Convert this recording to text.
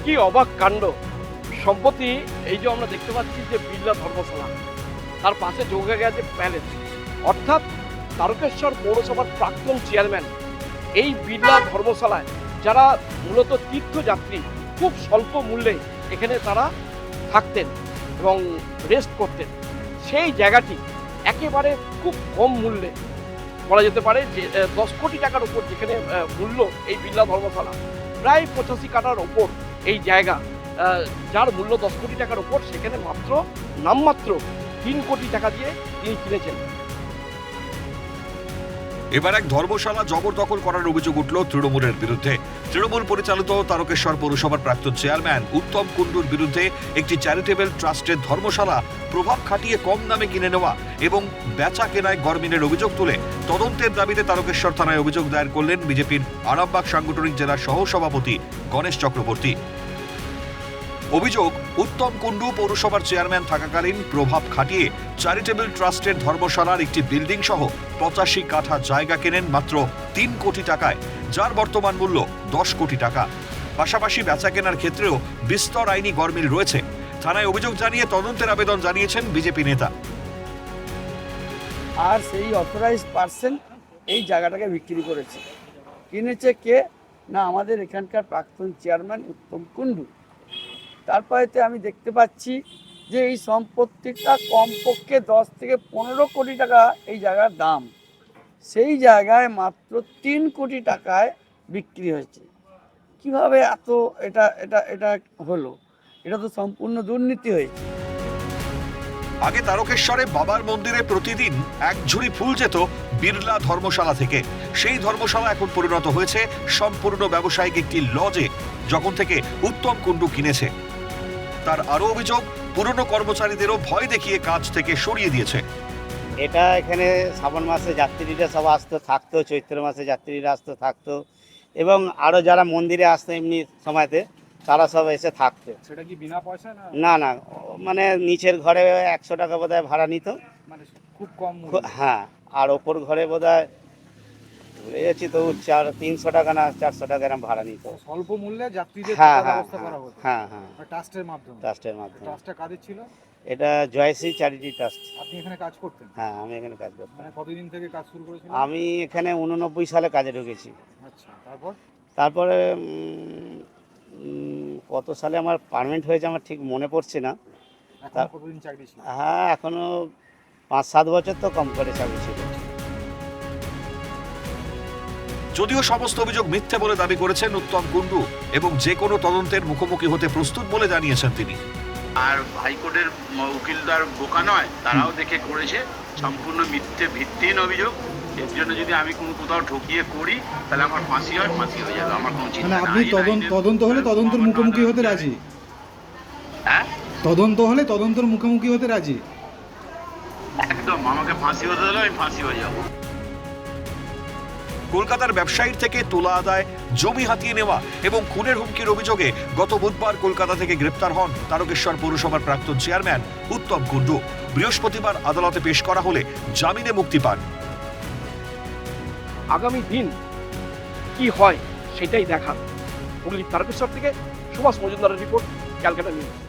কি অবাক কাণ্ড! সম্প্রতি এই যে আমরা দেখতে পাচ্ছি যে বিড়লা ধর্মশালা, তার পাশে যোগে গেছে প্যালেস, অর্থাৎ তারকেশ্বর পৌরসভার প্রাক্তন চেয়ারম্যান এই বিড়লা ধর্মশালায় যারা মূলত তীর্থযাত্রী খুব স্বল্প মূল্যে এখানে তারা থাকতেন এবং রেস্ট করতেন, সেই জায়গাটি একেবারে খুব কম মূল্যে বলা যেতে পারে যে 10 কোটি টাকার উপর যেখানে মূল্য এই বিড়লা ধর্মশালা, প্রায় 85 কাঠার ওপর এই জায়গা, যার মূল্য 10 কোটি টাকার উপর, সেখানে নামমাত্র 3 কোটি টাকা দিয়ে তিনি কিনেছেন। এবার এক ধর্মশালা জবরদখল করার অভিযোগ উঠল তৃণমূলের বিরুদ্ধে। তৃণমূল পরিচালিত তারকেশ্বর পৌরসভার প্রাক্তন চেয়ারম্যান উত্তম কুণ্ডুর বিরুদ্ধে একটি চ্যারিটেবল ট্রাস্টের ধর্মশালা প্রভাব খাটিয়ে কম দামে কিনে নেওয়া এবং বেচা কেনায় গরমিলের অভিযোগ তুলে তদন্তের দাবিতে তারকেশ্বর থানায় অভিযোগ দায়ের করলেন বিজেপির আরামবাগ সাংগঠনিক জেলার সহসভাপতি গণেশ চক্রবর্তী। অভিযোগ, উত্তম কুণ্ডু পৌরসভার চেয়ারম্যান থাকাকালীন প্রভাব খাটিয়ে চ্যারিটেবল ট্রাস্টের ধর্মশালার একটি বিল্ডিং সহ 85 কাঠা জায়গা কেনেন মাত্র 3 কোটি টাকায়, যার বর্তমান মূল্য 10 কোটি টাকা। পাশাপাশি বেচা কেনার ক্ষেত্রেও বিস্তর আইনি গরমিল রয়েছে। থানায় অভিযোগ জানিয়ে তদন্তের আবেদন জানিয়েছেন বিজেপি নেতা। আর সেই অথরাইজড পার্সন এই জায়গাটাকে বিক্রি করেছে। কিনেছে কে না, আমাদের এখানকার প্রাক্তন চেয়ারম্যান উত্তম কুণ্ডু। তারপরেতে আমি দেখতে পাচ্ছি যে এই সম্পত্তিটা কমপক্ষে 10 থেকে 15 কোটি টাকা এই জায়গার দাম, সেই জায়গায় মাত্র 3 কোটি টাকায় বিক্রি হয়েছে। কিভাবে এত এটা এটা এটা হলো? এটা তো সম্পূর্ণ দুর্নীতি হয়েছে। আগে তারকেশ্বরে বাবার মন্দিরে প্রতিদিন এক ঝুড়ি ফুল যেত বিড়লা ধর্মশালা থেকে। সেই ধর্মশালা এখন পরিণত হয়েছে সম্পূর্ণ ব্যবসায়িক একটি লজে, যখন থেকে উত্তম কুণ্ডু কিনেছে। তার আরো অভিযোগ, পুরনো কর্মচারীদেরও ভয় দেখিয়ে কাজ থেকে সরিয়ে দিয়েছে। এটা এখানে শ্রাবণ মাসে যাত্রীরা সব আসতো থাকতো, চৈত্র মাসে যাত্রীরা আসতো থাকতো, এবং আরও যারা মন্দিরে আসতো এমনি সময়তে তারা সব এসে থাকতো। সেটা কি বিনা পয়সা না? না না, মানে নিচের ঘরে 100 টাকা বোধহয় ভাড়া নিত, মানে খুব কম। হ্যাঁ, আর ওপর ঘরে বোধহয় ভুলে যাচ্ছি তো 300 টাকা না 400 টাকা এরকম ভাড়া নিত। স্বল্প মূল্যে যাত্রীদের হ্যাঁ ব্যবস্থা করা হতো। হ্যাঁ হ্যাঁ, ট্রাস্টের মাধ্যমে। ট্রাস্টটা কাদের ছিল? এটা জয়শ্রী চ্যারিটি ট্রাস্ট। আপনি এখানে কাজ করতেন? হ্যাঁ, আমি এখানে কাজ করতাম। মানে কতদিন থেকে কাজ শুরু করেছিলেন? আমি এখানে 89 সালে কাজে ঢুকেছি। আচ্ছা, তারপরে কত সালে আমার পার্মানেন্ট হয়েছে আমার ঠিক মনে পড়ছে না। কতদিন চাকরি ছিল? হ্যাঁ, এখনো 5-7 বছর তো কম করে চাকরি ছিল। যদিও সমস্ত অভিযোগ মিথ্যে বলে দাবি করেছেন উত্তম কুণ্ডু এবং যে কোনো তদন্তের মুখোমুখি হতে প্রস্তুত বলে জানিয়েছেন তিনি। আর হাইকোর্টের উকিলদার বোকা নয়, তারাও দেখে করেছে। সম্পূর্ণ মিথ্যে ভিত্তিহীন অভিযোগ। এর জন্য যদি আমি কোথাও ঠকিয়ে করি তাহলে আমার ফাঁসি হয়ে যাবে, আমার কোনো চিন্তা মানে আপনি তদন্ত হলে তদন্তের মুখোমুখি হতে রাজি? হ্যাঁ, তদন্ত হলে তদন্তের মুখোমুখি হতে রাজি? একদম, আমাকে ফাঁসি হতে হলে আমি ফাঁসি হয়ে যাবো। কলকাতার ব্যবসায়ীর থেকে তোলা আদায়, জমি হাতিয়ে নেওয়া এবং খুনের হুমকির অভিযোগে গত বুধবার কলকাতা থেকে গ্রেপ্তার হন তারকেশ্বর পৌরসভার প্রাক্তন চেয়ারম্যান উত্তম কুণ্ডু। বৃহস্পতিবার আদালতে পেশ করা হলে জামিনে মুক্তি পান। আগামী দিন কি হয় সেটাই দেখার। হুগলির তারকেশ্বর থেকে সুভাষ মজুমদারের রিপোর্ট, ক্যালকাটা নিউজ।